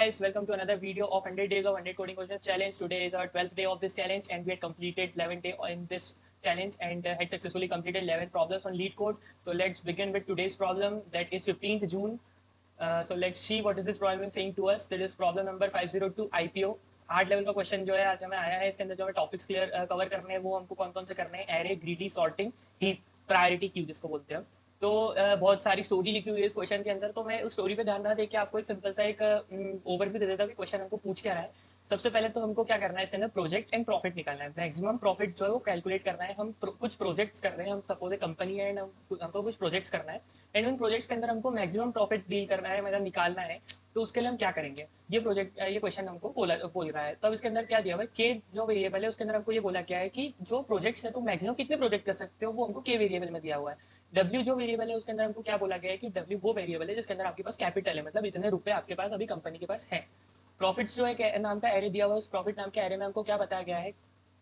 guys, welcome to another video of 100 days of 100 coding questions challenge. Today is our 12th day of this challenge and we had completed 11th day in this challenge and had successfully completed 11 problems on lead code. So let's begin with today's problem, that is 15th June. So let's see what is this problem saying to us. That is problem number 502 IPO. Hard level का question जो है आज हमें आया है, इसके अंदर जो हमें टॉपिक्स कवर करने हैं वो हमको कौन कौन से करने हैं, array, greedy, sorting, heap, priority queue जिसको बोलते हैं। तो बहुत सारी स्टोरी लिखी हुई है इस क्वेश्चन के अंदर, तो मैं उस स्टोरी पे ध्यान ना देके आपको एक सिंपल सा एक ओवरव्यू दे देता हूँ कि क्वेश्चन हमको पूछ क्या रहा है। सबसे पहले तो हमको क्या करना है, इसके अंदर प्रोजेक्ट एंड प्रॉफिट निकालना है, मैक्सिमम प्रॉफिट जो है वो कैलकुलेट करना है। हम कुछ प्रोजेक्ट्स कर रहे हैं, हम सपोज ए कंपनी है एंड हमको कुछ प्रोजेक्ट्स करना है एंड उन प्रोजेक्ट्स के अंदर हमको मैक्सिमम प्रॉफिट डील करना है, मतलब निकालना है। तो उसके लिए हम क्या करेंगे, ये क्वेश्चन हमको बोल रहा है। तब इसके अंदर क्या दिया हुआ है, के जो वेरिएबल है उसके अंदर हमको ये बोला क्या है कि जो प्रोजेक्ट्स है तो मैक्सिमम कितने प्रोजेक्ट कर सकते हो वो हमको के वेरिएबल में दिया हुआ है। डब्ल्यू जो वेरिएबल है उसके अंदर हमको क्या बोला गया है कि डब्ल्यू वो वेरिएबल है जिसके अंदर आपके पास कैपिटल है, मतलब इतने रुपए आपके पास अभी कंपनी के पास है। प्रॉफिट्स जो है नाम का एरे दिया हुआ है, उस प्रॉफिट नाम के एरे में हमको क्या बताया गया है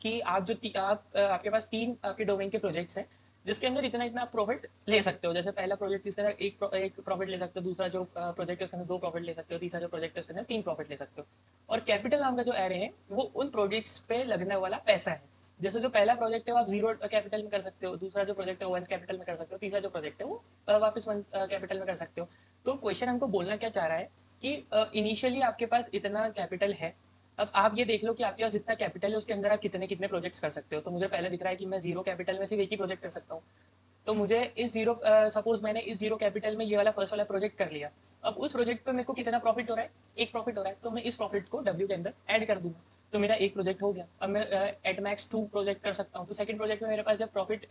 कि आप आपके पास 3 आपके डोमेन के प्रोजेक्ट्स हैं जिसके अंदर इतना इतना आप प्रॉफिट ले सकते हो। जैसे पहला प्रोजेक्ट इसके अंदर एक प्रॉफिट ले सकते हो, दूसरा जो प्रोजेक्ट है उसके अंदर 2 प्रॉफिट ले सकते हो, तीसरा जो प्रोजेक्ट है उसके अंदर 3 प्रॉफिट ले सकते हो। और कैपिटल नाम का जो एरे है वो उन प्रोजेक्ट्स पे लगने वाला पैसा है। जैसे जो पहला प्रोजेक्ट है वो आप 0 कैपिटल में कर सकते हो, दूसरा जो प्रोजेक्ट है वो 1 कैपिटल में कर सकते हो, तीसरा जो प्रोजेक्ट है वो वापस 1 कैपिटल में कर सकते हो। तो क्वेश्चन हमको बोलना क्या चाह रहा है कि इनिशियली आपके पास इतना कैपिटल है, अब आप ये देख लो कि आपके पास जितना कैपिटल है उसके अंदर आप कितने कितने प्रोजेक्ट्स कर सकते हो। तो मुझे पहले दिख रहा है कि मैं 0 कैपिटल में सिर्फ एक ही प्रोजेक्ट कर सकता हूँ। तो मुझे इस सपोज मैंने इस 0 कैपिटल में ये वाला फर्स्ट वाला प्रोजेक्ट कर लिया। अब उस प्रोजेक्ट पे मेरे को कितना प्रॉफिट हो रहा है, एक प्रॉफिट हो रहा है, तो मैं इस प्रॉफिट को डब्ल्यू के अंदर ऐड कर दूंगा, तो मेरा एक प्रोजेक्ट हो गया। अब मैं एट मैक्स 2 प्रोजेक्ट कर सकता हूँ। तो सेकंड प्रोजेक्ट में मेरे पास जब प्रॉफिट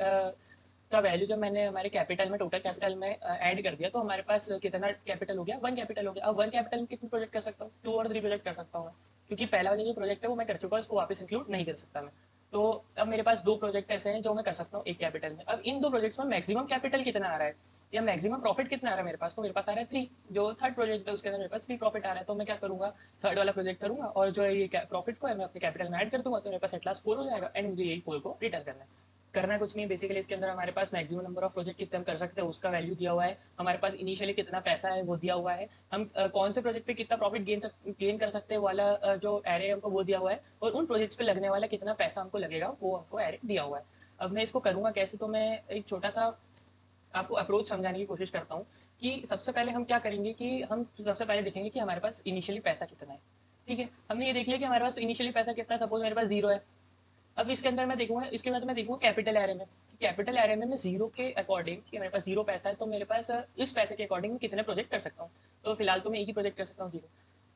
का वैल्यू जब मैंने हमारे कैपिटल में टोटल कैपिटल में ऐड कर दिया तो हमारे पास कितना कैपिटल हो गया, 1 कैपिटल हो गया। अब 1 कैपिटल में कितने प्रोजेक्ट कर सकता हूँ, 2 और 3 प्रोजेक्ट कर सकता हूँ, क्योंकि पहला वाला जो प्रोजेक्ट है वो मैं कर चुका हूँ, उसको वापस इंक्लूड नहीं कर सकता मैं। तो अब मेरे पास 2 प्रोजेक्ट ऐसे हैं जो मैं कर सकता हूँ एक कैपिटल में। अब इन 2 प्रोजेक्ट्स में मैक्सिमम कैपिटल कितना आ रहा है या मैक्सिमम प्रॉफिट कितना आ रहा है मेरे पास, तो मेरे पास आ रहा है 3। जो थर्ड प्रोजेक्ट है उसके अंदर मेरे पास 3 प्रॉफिट आ रहा है, तो मैं क्या करूंगा, थर्ड वाला प्रोजेक्ट करूंगा और जो ये प्रॉफिट को है मैं अपने कैपिटल में ऐड कर दूंगा, तो मेरे पास एट लास्ट 4 हो जाएगा एंड मुझे यही 4 को रिटर्न करना कुछ नहीं। बेसिकली इसके अंदर हमारे पास मैक्सिमम नंबर ऑफ प्रोजेक्ट कितने हम कर सकते हैं उसका वैल्यू दिया हुआ है, हमारे पास इनिशियली कितना पैसा है वो दिया हुआ है, हम कौन से प्रोजेक्ट पे कितना प्रॉफिट गेन कर सकते हैं वाला जो एरे हमको वो दिया हुआ है, और उन प्रोजेक्ट्स पे लगने वाला कितना पैसा हमको लगेगा वो हमको एरे दिया हुआ है। अब मैं इसको करूंगा कैसे, तो मैं एक छोटा सा आपको अप्रोच समझाने की कोशिश करता हूँ कि सबसे पहले हम क्या करेंगे कि हम सबसे पहले देखेंगे कि हमारे पास इनिशियली पैसा कितना है। ठीक है, हमने ये देख लिया कि हमारे पास इनिशियली पैसा कितना है, सपोज मेरे पास 0 है। अब इसके अंदर मैं देखूंगा, इसके बाद मैं देखूंगा कैपिटल एरे में, कैपिटल एरे में मैं 0 के अकॉर्डिंग कि मेरे पास 0 पैसा है तो मेरे पास इस पैसे के अकॉर्डिंग कितने प्रोजेक्ट कर सकता हूँ। तो फिलहाल तो मैं एक ही प्रोजेक्ट कर सकता हूँ 0।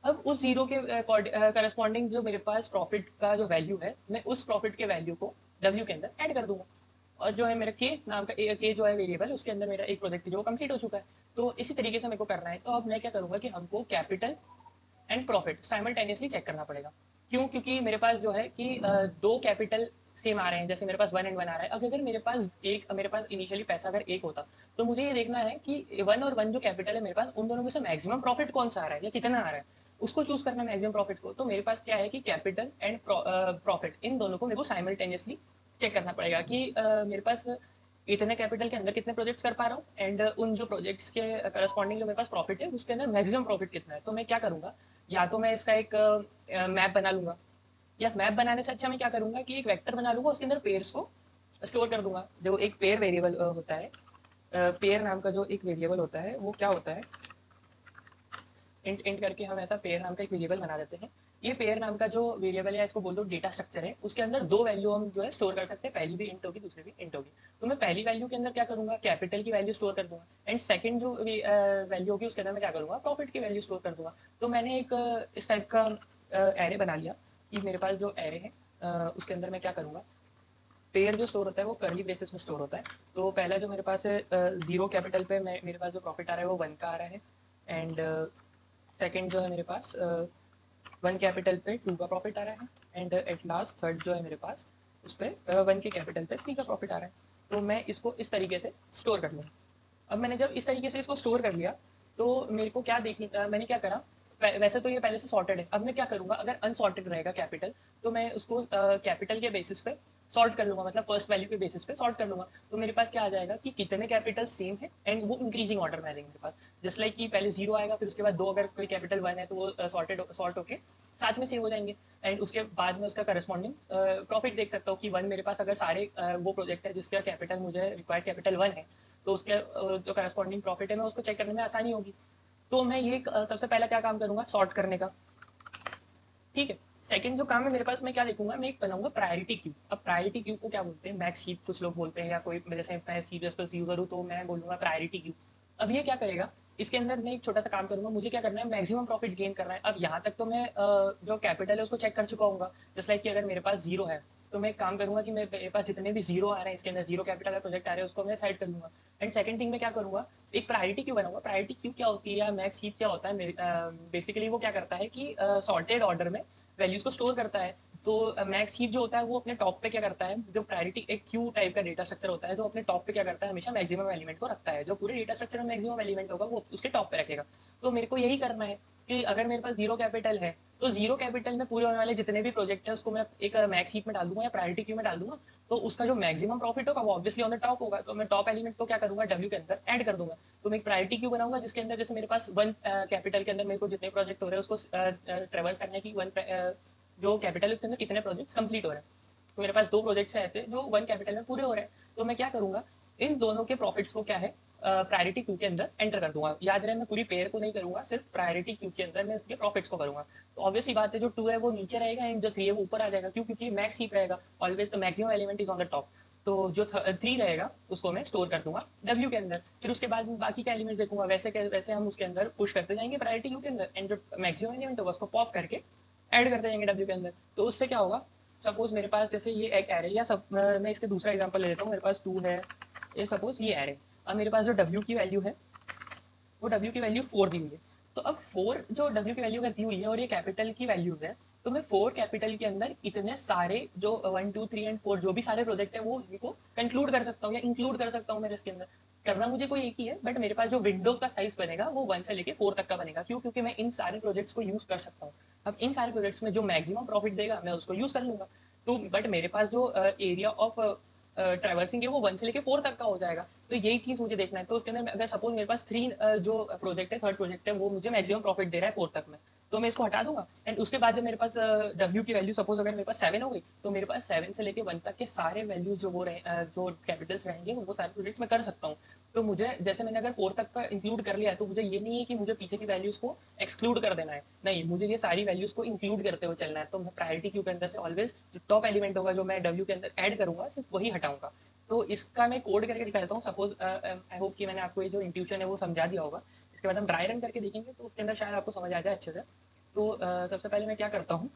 अब उस 0 के करस्पॉन्डिंग जो मेरे पास प्रॉफिट का जो वैल्यू है मैं उस प्रॉफिट के वैल्यू को डब्ल्यू के अंदर ऐड कर दूंगा। और जो है मेरा के नाम का के जो है वेरिएबल उसके अंदर मेरा एक प्रोजेक्ट जो कंप्लीट हो चुका है। तो इसी तरीके से मेरे को करना है। तो अब मैं क्या करूंगा कि हमको capital and profit simultaneously check करना पड़ेगा। क्यों, क्योंकि मेरे पास जो है कि 2 कैपिटल सेम आ रहे हैं, जैसे मेरे पास 1 एंड 1 आ रहा है। अब अगर मेरे पास इनिशियली पैसा अगर एक होता तो मुझे ये देखना है कि 1 और 1 जो कैपिटल है मेरे पास उन दोनों में से मैक्सिमम प्रॉफिट कौन सा आ रहा है या कितना आ रहा है, उसको चूज करना मैक्सिमम प्रॉफिट को। तो मेरे पास क्या है कि कैपिटल एंड प्रॉफिट इन दोनों को मेरे को साइमल्टेनियसली चेक करना पड़ेगा कि मेरे पास इतने कैपिटल के अंदर कितने प्रोजेक्ट्स कर पा रहा हूँ एंड उन जो प्रोजेक्ट्स के करस्पॉन्डिंग जो मेरे पास प्रॉफिट है उसके अंदर मैक्सिमम प्रॉफिट कितना है। तो मैं क्या करूंगा, या तो मैं इसका एक मैप बना लूंगा, या मैप बनाने से अच्छा मैं क्या करूंगा कि एक वेक्टर बना लूंगा, उसके अंदर पेयर्स को स्टोर कर दूंगा। जो एक पेयर वेरिएबल होता है, पेयर नाम का जो एक वेरिएबल होता है वो क्या होता है, इंट इंट करके हम ऐसा पेयर नाम का एक वेरिएबल बना देते हैं। ये पेयर नाम का जो वेरिएबल है इसको बोल दो डेटा स्ट्रक्चर है, उसके अंदर 2 वैल्यू हम जो है स्टोर कर सकते हैं, पहली भी इंट होगी दूसरी भी इंट होगी। तो मैं पहली वैल्यू के अंदर क्या करूंगा, कैपिटल की वैल्यू स्टोर कर दूंगा एंड सेकंड जो वैल्यू होगी उसके अंदर मैं क्या करूंगा, प्रॉफिट की वैल्यू स्टोर कर दूंगा। तो मैंने एक इस टाइप का एरे बना लिया कि मेरे पास जो एरे है उसके अंदर मैं क्या करूंगा, पेयर जो स्टोर होता है वो करली ब्रेसेस में स्टोर होता है। तो पहला जो मेरे पास है 0 कैपिटल पे मेरे पास जो प्रॉफिट आ रहा है वो 1 का आ रहा है एंड सेकंड जो है मेरे पास 1 कैपिटल पे 2 का प्रॉफिट आ रहा है एंड एट लास्ट थर्ड जो है मेरे पास उस पर 1 के कैपिटल पे 3 का प्रॉफिट आ रहा है। तो मैं इसको इस तरीके से स्टोर कर लूँगा। अब मैंने जब इस तरीके से इसको स्टोर कर लिया तो मेरे को क्या मैंने क्या करा, वैसे तो ये पहले से सॉर्टेड है। अब मैं क्या करूंगा, अगर अनसॉर्टेड रहेगा कैपिटल तो मैं उसको कैपिटल के बेसिस पे सॉर्ट कर लूंगा, मतलब फर्स्ट वैल्यू के बेसिस पे सॉर्ट कर लूंगा। तो मेरे पास क्या आ जाएगा कि कितने कैपिटल सेम है एंड वो इंक्रीजिंग ऑर्डर में आ जाएंगे मेरे पास। जस्ट लाइक कि पहले 0 आएगा, फिर उसके बाद 2, अगर कोई कैपिटल 1 है तो वो सॉर्ट होके साथ में सेव हो जाएंगे। एंड उसके बाद में उसका करस्पॉन्डिंग प्रॉफिट देख सकता हूँ कि 1 मेरे पास अगर सारे वो प्रोजेक्ट है जिसका कैपिटल मुझे रिक्वायर्ड कैपिटल 1 है, तो उसके जो करस्पॉन्डिंग प्रॉफिट है मैं उसको चेक करने में आसानी होगी। तो मैं ये सबसे पहला क्या काम करूंगा, सॉर्ट करने का। ठीक है। सेकंड जो काम है मेरे पास, मैं क्या देखूंगा, मैं एक बनाऊंगा प्रायोरिटी क्यू। अब प्रायोरिटी क्यू को क्या बोलते हैं, मैक्स हीप कुछ लोग बोलते हैं, या कोई जैसे मैं सी प्लस प्लस यूजर हूँ तो मैं बोलूंगा प्रायोरिटी क्यू। अब ये क्या करेगा, इसके अंदर मैं एक छोटा सा काम करूंगा, मुझे क्या करना है, मैक्सिमम प्रॉफिट गेन करना है। अब यहाँ तक तो मैं जो कैपिटल है उसको चेक कर चुका हूँ। जस्ट लाइक कि अगर मेरे पास 0 है तो मैं एक काम करूंगा कि मेरे पास जितने भी 0 आ रहे हैं, इसके अंदर 0 कैपिटल का प्रोजेक्ट आ रहे हैं, उसको मैं साइड कर लूंगा। एंड सेकंड थिंग मैं क्या करूंगा, एक प्रायोरिटी क्यू बनाऊंगा। प्रायोरिटी क्यू क्या होती है या मैक्स हीप क्या होता है, बेसिकली वो क्या करता है कि सॉर्टेड ऑर्डर में वैल्यूज को स्टोर करता है। तो मैक्स हीप जो होता है वो अपने टॉप पे क्या करता है, जो प्रायोरिटी एक क्यू टाइप का डेटा स्ट्रक्चर होता है, जो अपने टॉप पे क्या करता है, हमेशा मैक्सिमम एलिमेंट को रखता है। जो पूरे डेटा स्ट्रक्चर में मैक्सिमम एलिमेंट होगा वो उसके टॉप पे रखेगा। तो मेरे को यही करना है कि अगर मेरे पास 0 कैपिटल है तो 0 कैपिटल में पूरे होने वाले जितने भी प्रोजेक्ट है उसको मैं एक मैक्स हीप में डाल दूंगा या प्रायोरिटी क्यू में डाल दूंगा। तो उसका जो मैक्सिमम प्रॉफिट होगा वो ऑब्वियसली ऑन द टॉप होगा। तो मैं टॉप एलिमेंट को क्या करूंगा, डब्ल्यू के अंदर ऐड कर दूंगा। तो मैं एक प्रायोरिटी क्यू बनाऊंगा जिसके अंदर जैसे मेरे पास 1 कैपिटल के अंदर मेरे को जितने प्रोजेक्ट हो रहे हैं उसको ट्रेवर्स करने की 1 जो कैपिटल है उसके अंदर कितने प्रोजेक्ट्स कंप्लीट हो रहे हैं। तो मेरे पास 2 प्रोजेक्ट्स हैं ऐसे जो 1 कैपिटल में पूरे हो रहे हैं। तो मैं क्या करूंगा, इन दोनों के प्रॉफिट्स को क्या है, प्रायोरिटी क्यू के अंदर एंटर कर दूंगा। याद रहे मैं पूरी पेयर को नहीं करूंगा, सिर्फ प्रायोरिटी क्यू के अंदर मैं उसके प्रॉफिट्स को करूंगा। तो ऑब्वियसली बात है, जो 2 है वो नीचे रहेगा एंड जो 3 है वो ऊपर आ जाएगा। क्यों, क्योंकि मैक्स हीप रहेगा always, the maximum element is on the top. तो जो 3 रहेगा उसको मैं स्टोर कर दूंगा डब्ल्यू के अंदर। फिर उसके बाद बाकी का एलिमेंट देखूंगा, वैसे हम उसके अंदर पुश करते जाएंगे प्रायोरिटी क्यू के अंदर, एंड जो मैक्सिमम एलिमेंट होगा उसको पॉप करके ऐड करते जाएंगे डब्ल्यू के अंदर। तो उससे क्या होगा, सपोज मेरे पास जैसे ये एक एरे, या सब मैं इसके दूसरा एग्जांपल ले लेता हूँ। मेरे पास 2 है, ये सपोज ये एरे। अब मेरे पास जो डब्ल्यू की वैल्यू है वो डब्ल्यू की वैल्यू 4 दी हुई है। तो अब 4 जो डब्ल्यू की वैल्यू अगर दी हुई है और ये कैपिटल की वैल्यूज है, तो मैं 4 कैपिटल के अंदर इतने सारे जो 1 2 3 एंड 4 जो भी सारे प्रोजेक्ट है वो इनको कंक्लूड कर सकता हूँ या इंक्लूड कर सकता हूँ मेरे इसके अंदर। करना मुझे कोई एक ही है, बट मेरे पास जो विंडोज का साइज बनेगा वो 1 से लेके 4 तक का बनेगा। क्यों, क्योंकि मैं इन सारे प्रोजेक्ट्स को यूज कर सकता हूँ। अब इन सारे प्रोजेक्ट्स में जो मैक्सिमम प्रॉफिट देगा मैं उसको यूज कर लूंगा। तो बट मेरे पास जो एरिया ऑफ ट्रैवर्सिंग है वो 1 से लेके 4 तक का हो जाएगा। तो यही चीज मुझे देखना है। तो उसके अंदर अगर सपोज मेरे पास 3 जो प्रोजेक्ट है, थर्ड प्रोजेक्ट है, वो मुझे मैक्सिमम प्रॉफिट दे रहा है 4 तक में, तो मैं इसको हटा दूंगा। एंड उसके बाद जब मेरे पास डब्ल्यू की वैल्यू सपोज अगर मेरे पास 7 हो गई, तो मेरे पास 7 से लेके 1 तक के सारे वैल्यूज जो वो जो कैपिटल्स रहेंगे वो सारे प्रोजेक्ट्स में कर सकता हूँ। तो मुझे जैसे मैंने अगर 4 तक का इंक्लूड कर लिया है, तो मुझे ये नहीं है कि मुझे पीछे की वैल्यूज को एक्सक्लूड कर देना है। नहीं, मुझे ये सारी वैल्यूज को इंक्लूड करते हुए चलना है। तो मैं प्रायोरिटी क्यू के अंदर से ऑलवेज जो टॉप एलिमेंट होगा जो मैं डब्ल्यू के अंदर ऐड करूंगा सिर्फ वही हटाऊंगा। तो इसका मैं कोड करके दिखा देता हूँ। सपोज आई होप कि मैंने आपको ये जो इंट्यूशन है वो समझा दिया होगा। इसके बाद हम ड्राई रन करके देखेंगे तो उसके अंदर शायद आपको समझ आ जाए अच्छे से। तो सबसे पहले मैं क्या करता हूँ,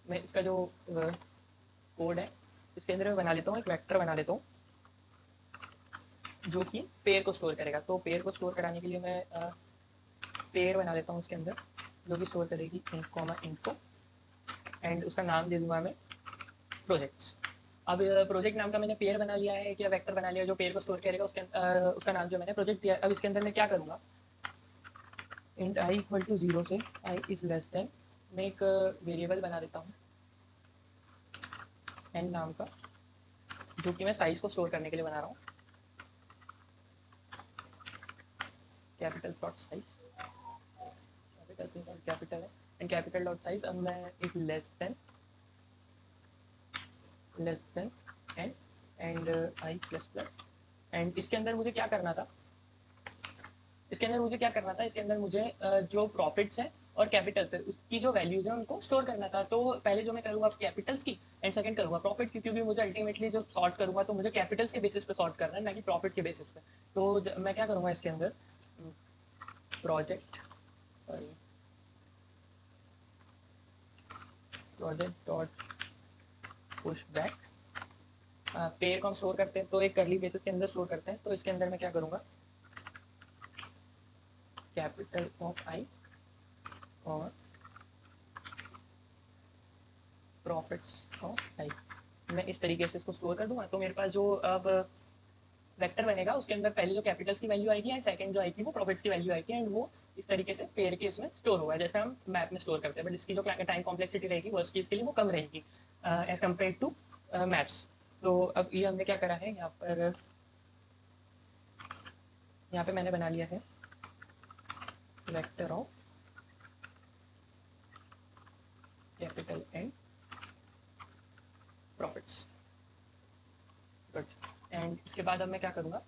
मैं इसका जो कोड है इसके अंदर मैं बना लेता हूँ, एक वेक्टर बना लेता हूँ जो कि पेयर को स्टोर करेगा। तो पेयर को स्टोर कराने के लिए मैं पेयर बना लेता हूँ उसके अंदर, जो कि स्टोर करेगी इंट कॉमा इनको, एंड उसका नाम दे दूंगा मैं प्रोजेक्ट्स। अब प्रोजेक्ट नाम का मैंने पेयर बना लिया है या वेक्टर बना लिया जो पेयर को स्टोर करेगा, उसका नाम जो मैंने प्रोजेक्ट दिया। अब इसके अंदर मैं क्या करूँगा, इंट आई इक्वल टू 0 से आई इज लेस देन, मैं एक वेरिएबल बना देता हूँ एन नाम का, जो कि मैं साइज को स्टोर करने के लिए बना रहा हूँ, कैपिटल डॉट साइज, कैपिटल है एंड कैपिटल डॉट साइज। अब मैं is less then and I plus plus. And इसके अंदर मुझे क्या करना था, इसके अंदर मुझे जो प्रॉफिट्स है और कैपिटल्स है उसकी जो वैल्यूज है उनको स्टोर करना था। तो पहले जो मैं करूँगा कैपिटल्स की, एंड सेकंड करूँगा प्रॉफिट की, क्योंकि मुझे अल्टीमेटली जो सॉर्ट करूँगा तो मुझे कैपिटल्स के बेसिस पे सॉर्ट करना है, ना कि प्रॉफिट के बेसिस पे। तो मैं क्या करूँगा इसके अंदर, project dot push back, pair को हम स्टोर करते हैं तो एक करली बेसिस के अंदर स्टोर करते हैं। तो इसके अंदर मैं क्या करूँगा, कैपिटल ऑफ आई और प्रॉफिट्स ऑफ आई, मैं इस तरीके से इसको स्टोर कर दूंगा। तो मेरे पास जो अब वेक्टर बनेगा उसके अंदर पहले जो कैपिटल्स की वैल्यू आएगी एंड सेकंड जो आएगी वो प्रॉफिट्स की वैल्यू आएगी, एंड वो इस तरीके से पेयर के इसमें स्टोर होगा, जैसे हम मैप में स्टोर करते हैं, बट इसकी जो टाइम कॉम्प्लेक्सिटी रहेगी वर्स्ट केस के लिए वो कम रहेगी एज कम्पेयर टू मैप्स। तो अब ये हमने क्या करा है, यहाँ पे मैंने बना लिया है vector of capital and profits. Good. And इसके बाद अब मैं क्या करूँगा,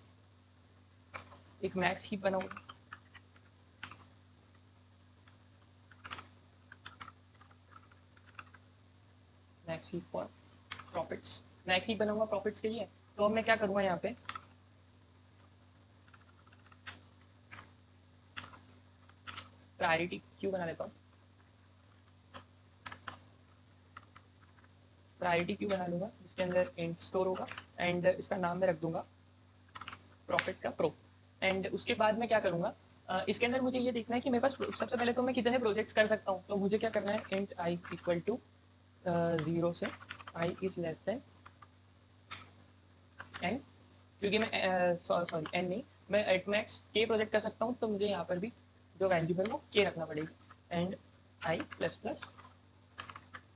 एक मैक्स हीप बनाऊंगा। Max heap for profits, max heap बनाऊंगा प्रॉफिट्स के लिए। तो अब मैं क्या करूँगा, यहाँ पे प्रायोरिटी क्यू बना लेता हूँ, प्रायोरिटी क्यू बना लूँगा जिसके अंदर इंट स्टोर होगा एंड इसका नाम मैं रख दूंगा प्रॉफिट का प्रो। एंड उसके बाद मैं क्या करूँगा, इसके अंदर मुझे ये देखना है कि मेरे पास सबसे पहले तो मैं कितने प्रोजेक्ट्स कर सकता हूँ। तो मुझे क्या करना है, इंट आई इक्वल टू 0 से I is less then N, क्योंकि मैं सॉरी एन नहीं, मैं एट मैक्स के प्रोजेक्ट कर सकता हूँ, तो मुझे यहाँ पर भी जो वैल्यू है वो के रखना पड़ेगी। एंड आई प्लस प्लस,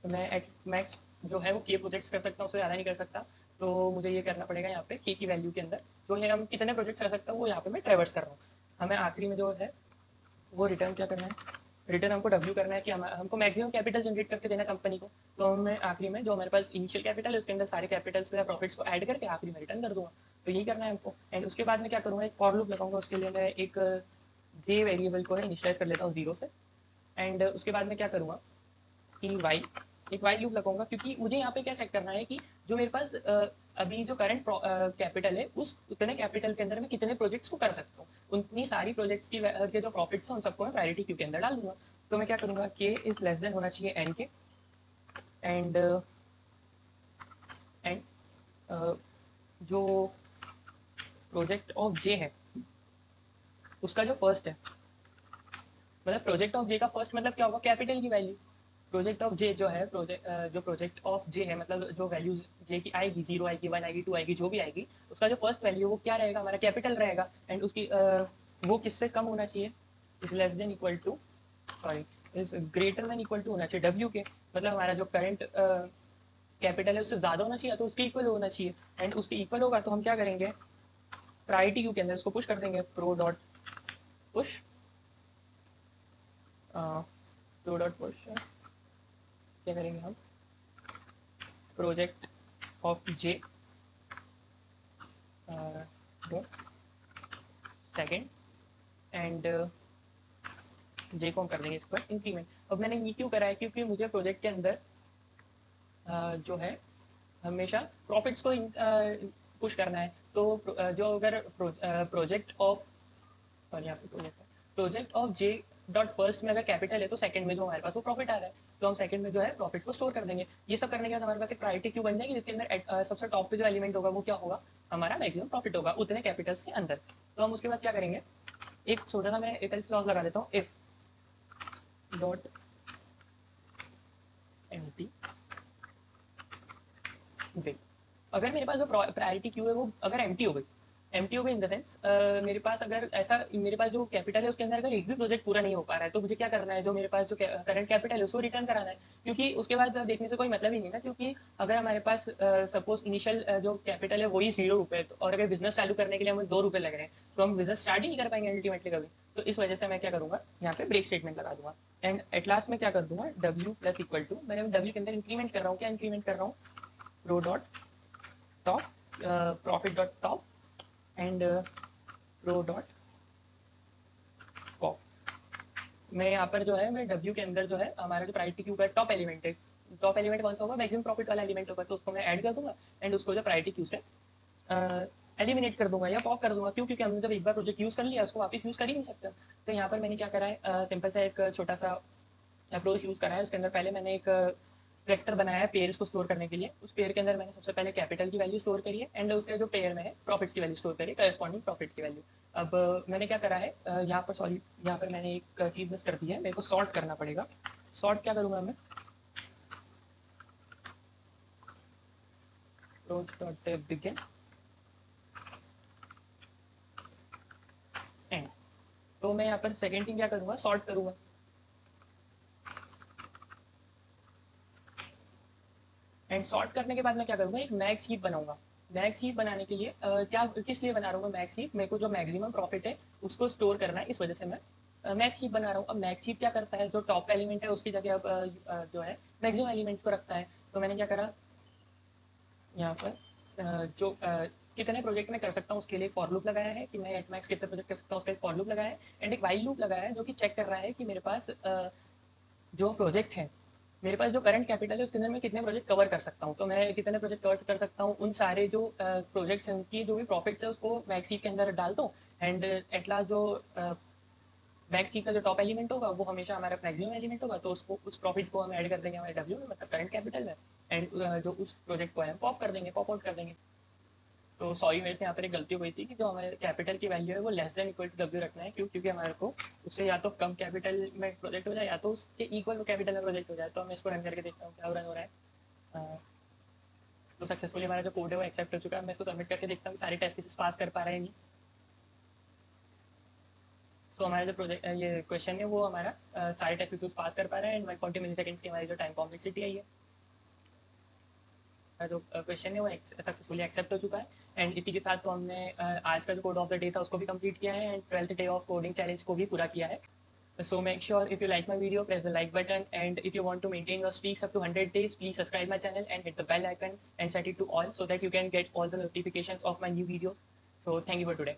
तो मैं एट मैक्स जो है वो के प्रोजेक्ट्स कर सकता हूँ, उससे ज़्यादा नहीं कर सकता। तो मुझे ये करना पड़ेगा यहाँ पे के की वैल्यू के अंदर जो है हम कितने प्रोजेक्ट्स कर सकता हूँ वो यहाँ पे मैं ट्रेवर्स कर रहा हूँ। हमें आखिरी में जो है वो रिटर्न क्या करना है, रिटर्न हमको डब्ल्यू करना है कि हमको मैक्सिमम कैपिटल जनरेट करके देना कंपनी को। तो हमें आखिरी में जो हमारे पास इनिशियल कैपिटल है उसके अंदर सारे कैपिटल्स को या प्रॉफिट्स को ऐड करके आखिरी में रिटर्न कर दूंगा। तो यही करना है हमको। एंड उसके बाद मैं क्या करूँगा, एक फॉर लूप लगाऊंगा। उसके लिए मैं एक जे वेरिएबल को है इनिशियलाइज कर लेता हूँ 0 से। एंड उसके बाद मैं क्या करूँगा कि वाई, एक वाई लूप लगाऊंगा, क्योंकि मुझे यहाँ पे क्या चेक करना है कि जो मेरे पास अभी जो करंट कैपिटल है उस उतने कैपिटल के अंदर मैं कितने प्रोजेक्ट्स को कर सकता हूँ। उतनी सारी प्रोजेक्ट्स की के जो प्रॉफिट्स हैं उन सबको मैं प्रायोरिटी क्यू के अंदर डाल दूंगा। तो मैं क्या करूँगा, के इज लेस देन होना चाहिए एन के। एंड जो प्रोजेक्ट ऑफ जे है उसका जो फर्स्ट है, मतलब प्रोजेक्ट ऑफ जे का फर्स्ट मतलब क्या होगा, कैपिटल की वैल्यू। प्रोजेक्ट ऑफ जे जो है जो प्रोजेक्ट ऑफ जे है मतलब जो वैल्यूज जे की आएगी, 0 आएगी, 1 आएगी, 2 आएगी, जो भी आएगी, उसका जो फर्स्ट वैल्यू वो क्या रहेगा, हमारा कैपिटल रहेगा। एंड उसकी वो किससे कम होना चाहिए, is less than equal to, sorry is greater than equal to होना चाहिए डब्ल्यू के, मतलब हमारा जो करंट कैपिटल है उससे ज़्यादा होना चाहिए, तो उसके इक्वल होना चाहिए। एंड उसके इक्वल होगा तो हम क्या करेंगे, प्रायोरिटी क्यू के अंदर उसको पुश कर देंगे, pro dot push, pro dot push क्या करेंगे हम, project of J second and J को हम कर देंगे इस पर इंक्रीमेंट। अब मैंने ये क्यों करा है, क्योंकि मुझे प्रोजेक्ट के अंदर जो है हमेशा प्रॉफिट्स को पुश करना है। तो जो अगर प्रोजेक्ट ऑफ, सॉरी यहाँ पे project of J dot first में अगर कैपिटल है तो सेकंड में जो हमारे पास वो प्रॉफिट आ रहा है, तो हम सेकंड में जो है प्रॉफिट को स्टोर कर देंगे। ये सब करने के बाद हमारे पास एक प्रायोरिटी क्यू बन जाएगी जिसके अंदर सबसे टॉप पे जो एलिमेंट होगा वो क्या होगा, हमारा मैक्सिमम प्रॉफिट होगा उतने कैपिटल्स के अंदर। तो हम उसके बाद क्या करेंगे, एक छोटा सा मैं एक क्लॉज लगा देता हूँ, इफ डॉट एम्प्टी ब्रेक। अगर मेरे पास जो प्रायोरिटी क्यू है वो अगर एम्प्टी हो गई इन द सेंस मेरे पास अगर ऐसा मेरे पास जो कैपिटल है उसके अंदर अगर एक भी प्रोजेक्ट पूरा नहीं हो पा रहा है, तो मुझे क्या करना है, जो मेरे पास जो करंट कैपिटल है उसको रिटर्न कराना है। क्योंकि उसके बाद देखने से कोई मतलब ही नहीं ना, क्योंकि अगर हमारे पास सपोज इनिशियल जो कैपिटल है वही 0 रुपये, और अगर बिजनेस चालू करने के लिए हमें 2 रुपये लग रहे हैं तो हम बिजनेस स्टार्ट ही नहीं कर पाएंगे अल्टीमेटली कभी। तो इस वजह से मैं क्या करूँगा, यहाँ पे ब्रेक स्टेटमेंट लगा दूंगा। एंड एट लास्ट में क्या कर दूंगा, डब्ल्यू प्लस इक्वल टू, मैंने डब्ल्यू के अंदर इंक्रीमेंट कर रहा हूँ, क्या इंक्रीमेंट कर रहा हूँ, row dot top, profit dot top and row dot cop. मैं यहाँ पर जो है मैं डब्ल्यू के अंदर जो है हमारा जो प्रायोरिटी क्यू का टॉप एलिमेंट है, टॉप एलिमेंट कौन सा होगा, मैक्सिमम प्रॉफिट वाला एलिमेंट होगा, तो उसको मैं ऐड कर दूंगा। एंड उसको जो प्रायोरिटी क्यू से एलिमिनेट कर दूंगा या पॉप कर दूंगा। क्यों, क्योंकि हमने जब एक बार प्रोजेक्ट यूज़ कर लिया उसको वापस यूज़ कर ही नहीं सकता। तो यहाँ पर मैंने क्या करा है, सिंपल सा एक छोटा सा अप्रोच यूज़ करा है। उसके अंदर पहले मैंने एक वेक्टर बनाया है पेयर्स को स्टोर करने के लिए। उस पेयर के अंदर मैंने सबसे पहले कैपिटल की वैल्यू स्टोर करी है एंड उसके जो पेयर में है प्रॉफिट्स की वैल्यू स्टोर करी है, करस्पॉन्डिंग प्रॉफिट की वैल्यू। अब मैंने क्या करा है, यहाँ पर सॉरी यहाँ पर मैंने एक चीज़ मिस कर दी है, मेरे को सॉर्ट करना पड़ेगा। सॉर्ट क्या करूँगा मैं, डॉट बिगिन एंड। तो मैं यहाँ पर सेकेंड थिंग क्या करूँगा, सॉर्ट करूँगा। एंड सॉर्ट करने के बाद मैं क्या करूँगा, एक मैक्स हीप बनाऊंगा। मैक्स हीप बनाने के लिए क्या किस लिए बना रहा हूँ मैं मैक्स हीप, मेरे को जो मैक्सिमम प्रॉफिट है उसको स्टोर करना है, इस वजह से मैं मैक्स हीप बना रहा हूँ। अब मैक्स हीप क्या करता है, जो टॉप एलिमेंट है उसकी जगह अब जो है मैक्सिमम एलिमेंट को रखता है। तो मैंने क्या करा, यहाँ पर जो कितने प्रोजेक्ट में कर सकता हूँ उसके लिए फॉर लूप लगाया है कि मैं एट मैक्स कितने प्रोजेक्ट कर सकता हूँ उसका एक फॉर लूप लगाया है। एंड एक वाइल लूप लगाया है जो कि चेक कर रहा है कि मेरे पास जो प्रोजेक्ट है, मेरे पास जो करंट कैपिटल है उसके अंदर मैं कितने प्रोजेक्ट कवर कर सकता हूँ। तो मैं कितने प्रोजेक्ट कवर कर सकता हूँ, उन सारे जो प्रोजेक्ट्स हैं उनकी जो भी प्रॉफिट्स है उसको मैक्सी के अंदर डाल दो। एंड एट लास्ट जो मैक्सी का जो टॉप एलिमेंट होगा वो हमेशा हमारा मैक्सिमम एलिमेंट होगा, तो उसको उस प्रॉफिट को हम ऐड कर देंगे हमारे डब्ल्यू में, मतलब करंट कैपिटल में। एंड जो उस प्रोजेक्ट को है पॉप कर देंगे, पॉप आउट कर देंगे। तो सॉरी मेरे से यहाँ पर एक गलती हुई थी कि जो हमारे कैपिटल की वैल्यू है वो less than equal to W रखना है। क्यों, क्योंकि हमारे को उससे या तो कम कैपिटल में प्रोजेक्ट हो जाए या तो उसके इक्वल कैपिटल में प्रोजेक्ट हो जाए। तो मैं इसको रन करके देखता हूँ क्या रन हो रहा है। तो सक्सेसफुली हमारा जो कोड है वो एक्सेप्ट हो चुका है। मैं इसको सबमिट करके देखता हूँ सारे टेस्ट केसेस पास कर पा रहे हैं नहीं। सो हमारा जो प्रोजेक्ट ये क्वेश्चन है वो हमारा सारे टेस्ट केसेस पास कर पा रहे हैं। एंड 140 मिली सेकेंड्स की हमारी जो टाइम कॉम्प्लेक्सिटी आई है, जो क्वेश्चन है वो सक्सेसफुली एक्सेप्ट हो चुका है। एंड इसी के साथ तो हमने आज का जो कोड ऑफ द डे था उसको भी कंप्लीट किया है and 12th day of coding challenge को भी पूरा किया है। So make sure if you like my video, press the like button, and if you want to maintain your streaks up to 100 days, please subscribe my channel and hit the bell icon and set it to all so that you can get all the notifications of my new videos. So thank you for today.